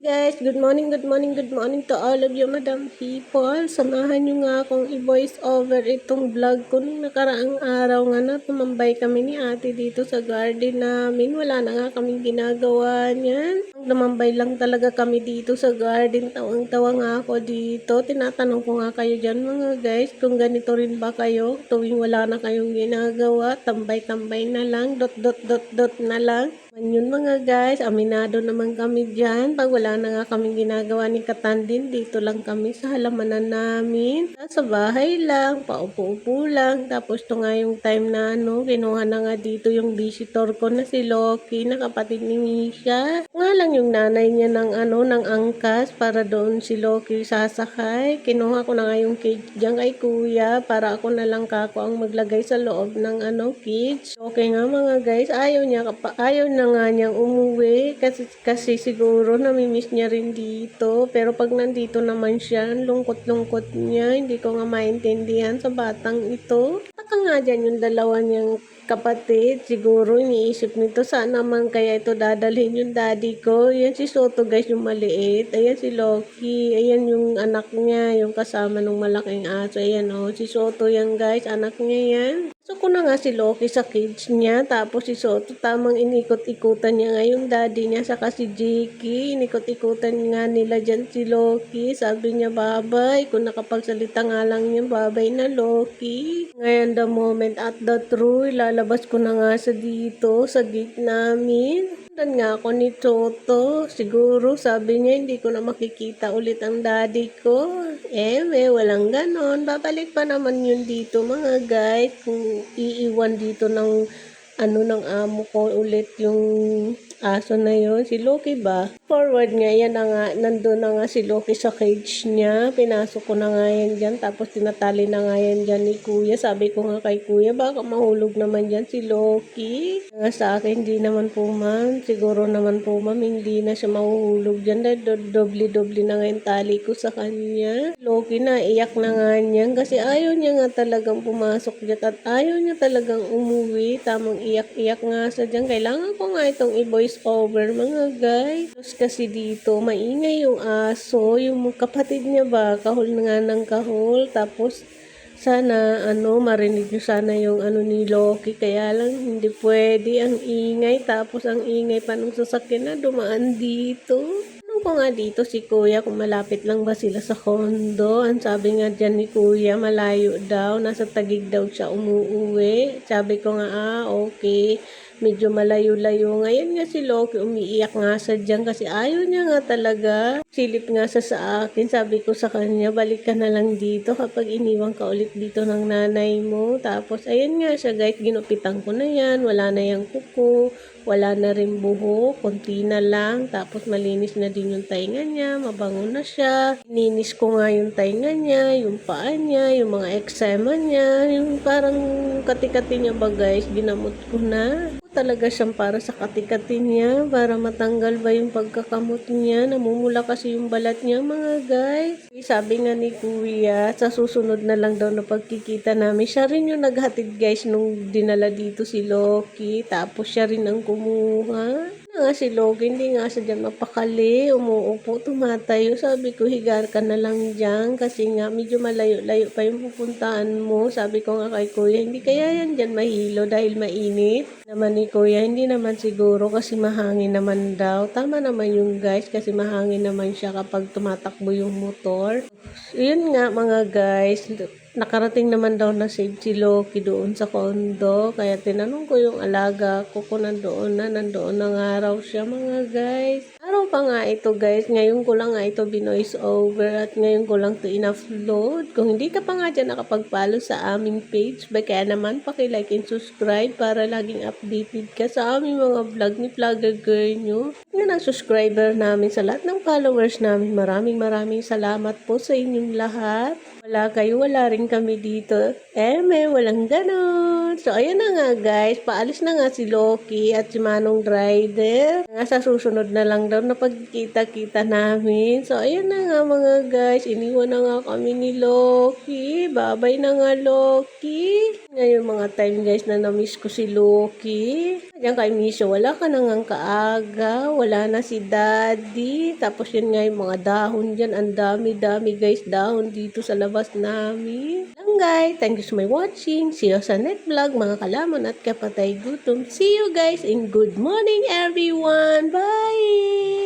Guys, good morning to all of you, madam people. Samahan nyo nga akong i-voice over itong vlog ko nung nakaraang araw nga na tumambay kami ni ate dito sa garden namin. Wala na nga kaming ginagawa niyan. Lumambay lang talaga kami dito sa garden. Tawang-tawa nga ako dito. Tinatanong ko nga kayo dyan mga guys, kung ganito rin ba kayo? Tuwing wala na kayong ginagawa, tambay-tambay na lang, dot na lang. Yun mga guys, aminado naman kami dyan. Pag wala na nga kaming ginagawa ni Katandin, dito lang kami sa halamanan namin. Sa bahay lang, paupo-upo lang. Tapos to nga yung time na kinuha na nga dito yung visitor ko na si Loki, na kapatid ni Misha. Nga lang yung nanay niya ng angkas para doon si Loki sasakay. Kinuha ko na nga yung cage dyan kay kuya para ako na lang kako ang maglagay sa loob ng cage. Okay nga mga guys, ayaw na nga niyang umuwi kasi siguro namimiss niya rin dito. Pero pag nandito naman siya, lungkot-lungkot niya. Hindi ko nga maintindihan sa batang ito. Taka nga dyan yung dalawa niyang kapatid. Siguro iniisip nito, saan naman kaya ito dadalhin yung daddy ko. Yan si Soto guys, yung maliit. Ayan si Loki. Ayan yung anak niya, yung kasama ng malaking aso. Ayan si Soto yan guys, anak niya yan. So ko na nga si Loki sa cage niya, tapos si Soto tamang inikot-ikutan niya nga yung daddy niya saka si Jiki. Inikot-ikutan nga nila dyan si Loki. Sabi niya babay, kung nakapagsalita nga lang niya babay na Loki. Ngayon the moment at the true, lalabas ko na nga sa dito, sa gate namin. Dan nga ako ni Toto. Siguro sabi niya hindi ko na makikita ulit ang daddy ko. Walang ganon. Babalik pa naman yun dito mga guys. Kung iiwan dito ng amo ko ulit yung aso na yun. Si Loki ba? Forward nga yan na nga. Nandun na nga si Loki sa cage niya. Pinasok ko na nga yan dyan. Tapos tinatali na nga yan dyan ni kuya. Sabi ko nga kay kuya, baka mahulog naman dyan si Loki. Nga sa akin, hindi naman po ma'am. Siguro naman po ma'am, hindi na siya mahuhulog dyan. Dahil doble-doble na nga yung tali ko sa kanya. Loki na, iyak na nga niyan. Kasi ayaw niya nga talagang pumasok dyan. At ayaw niya talagang umuwi. Tamang iyak-iyak nga sa dyan. Kailangan ko nga itong i-voice over mga guys. Tapos kasi dito, maingay yung aso. Yung kapatid niya ba, kahol na nga ng kahol. Tapos sana marinig nyo sana yung ni Loki, kaya lang hindi pwede ang ingay, tapos ang ingay pa nung sasakyan na dumaan dito. Tanong ko nga dito si kuya kung malapit lang ba sila sa kondo. Ang sabi nga dyan ni kuya, malayo daw, nasa Taguig daw siya umuuwi. Sabi ko nga okay, medyo malayo-layo. Ngayon nga si Loki umiiyak nga sa dyan kasi ayaw niya nga talaga. Silip nga sa akin. Sabi ko sa kanya, balik ka na lang dito kapag iniwan ka ulit dito ng nanay mo. Tapos ayan nga siya guys, ginupitan ko na yan. Wala na yung kuko. Wala na rin buhok. Konti na lang. Tapos malinis na din yung tainga niya. Mabango na siya. Ininis ko nga yung tainga niya, yung paa niya, yung mga eksema niya. Yung parang kati-kati niya ba guys, ginamot ko na talaga siyang para sa katikati niya, para matanggal ba yung pagkakamot niya. Namumula kasi yung balat niya mga guys. Sabi nga ni kuya, sa susunod na lang daw na pagkikita namin, siya rin yung naghatid guys nung dinala dito si Loki. Tapos siya rin ang kumuha. Nga si Loki, hindi nga siya dyan mapakali, umuupo, tumatayo. Sabi ko, higa ka na lang dyan kasi nga medyo malayo-layo pa yung pupuntahan mo. Sabi ko nga kay kuya, hindi kaya yan dyan mahilo dahil mainit. Naman ni kuya, hindi naman siguro kasi mahangin naman daw. Tama naman yung guys kasi mahangin naman siya kapag tumatakbo yung motor. Yun nga mga guys, nakarating naman daw na si Loki doon sa kondo. Kaya tinanong ko yung alaga ko kung nandoon na nga raw siya mga guys. Araw pa nga ito guys. Ngayon ko lang nga ito binoise over at ngayon ko lang ito in-upload. Kung hindi ka pa nga dyan nakapag-follow sa aming page, kaya naman paki-like and subscribe para laging updated ka sa aming mga vlog ni Vlogger Girl nyo. Nga ng subscriber namin, sa lahat ng followers namin, maraming salamat po sa inyong lahat. Wala kayo, wala rin kami dito. Walang ganon. So, ayan na nga guys. Paalis na nga si Loki at si Manong Rider. Nga sa susunod na lang daw na pagkita-kita namin. So, ayan na nga mga guys. Iniwan na nga kami ni Loki. Babay na nga Loki. Ngayon mga time guys na na-miss ko si Loki. Diyan kay Misho, wala ka na nga kaaga. Wala na si Daddy. Tapos Tapos yun nga yung mga dahon dyan. Ang dami-dami guys dahon dito sa labas namin. Lang guys, thank you so much watching. See you sa next vlog mga kalamon at kapatay gutom. See you guys and good morning everyone. Bye!